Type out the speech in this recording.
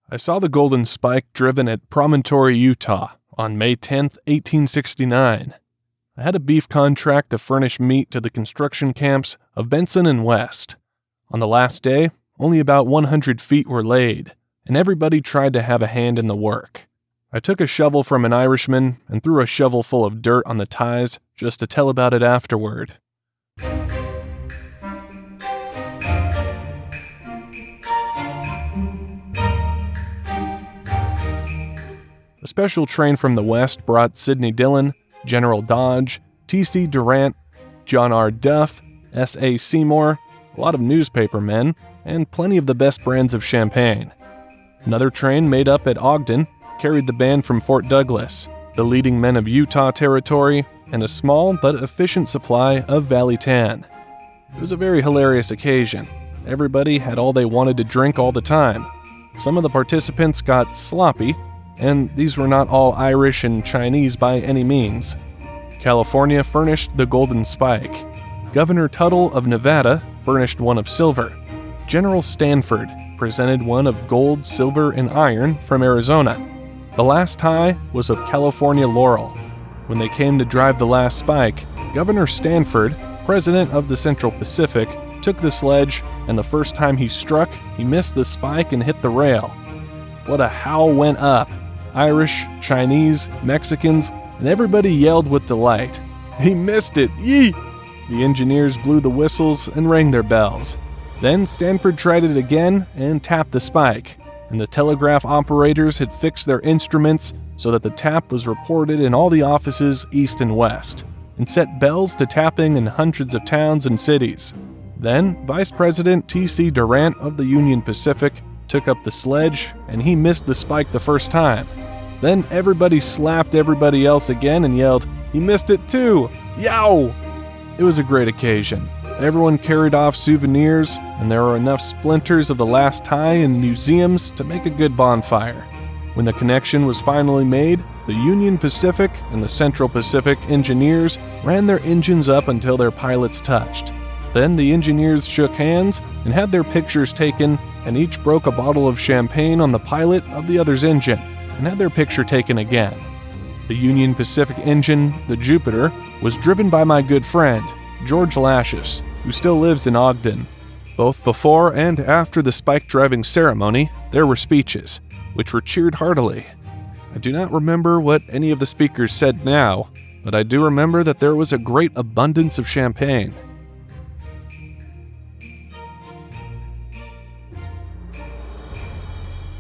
I saw the golden spike driven at Promontory, Utah, on May 10, 1869. I had a beef contract to furnish meat to the construction camps of Benson and West. On the last day, only about 100 feet were laid, and everybody tried to have a hand in the work. I took a shovel from an Irishman and threw a shovel full of dirt on the ties just to tell about it afterward. A special train from the West brought Sidney Dillon, General Dodge, T.C. Durant, John R. Duff, S.A. Seymour, a lot of newspaper men, and plenty of the best brands of champagne. Another train made up at Ogden carried the band from Fort Douglas, the leading men of Utah Territory, and a small but efficient supply of Valley Tan. It was a very hilarious occasion. Everybody had all they wanted to drink all the time. Some of the participants got sloppy, and these were not all Irish and Chinese by any means. California furnished the golden spike. Governor Tuttle of Nevada furnished one of silver. General Stanford presented one of gold, silver, and iron from Arizona. The last tie was of California laurel. When they came to drive the last spike, Governor Stanford, president of the Central Pacific, took the sledge, and the first time he struck, he missed the spike and hit the rail. What a howl went up. Irish, Chinese, Mexicans, and everybody yelled with delight. He missed it! Yee! The engineers blew the whistles and rang their bells. Then Stanford tried it again and tapped the spike, and the telegraph operators had fixed their instruments so that the tap was reported in all the offices east and west, and set bells to tapping in hundreds of towns and cities. Then Vice President T.C. Durant of the Union Pacific took up the sledge, and he missed the spike the first time. Then everybody slapped everybody else again and yelled, "He missed it too! Yow!" It was a great occasion. Everyone carried off souvenirs, and there were enough splinters of the last tie in museums to make a good bonfire. When the connection was finally made, the Union Pacific and the Central Pacific engineers ran their engines up until their pilots touched. Then the engineers shook hands and had their pictures taken, and each broke a bottle of champagne on the pilot of the other's engine and had their picture taken again. The Union Pacific engine, the Jupiter, was driven by my good friend, George Lashes, who still lives in Ogden. Both before and after the spike driving ceremony, there were speeches, which were cheered heartily. I do not remember what any of the speakers said now, but I do remember that there was a great abundance of champagne.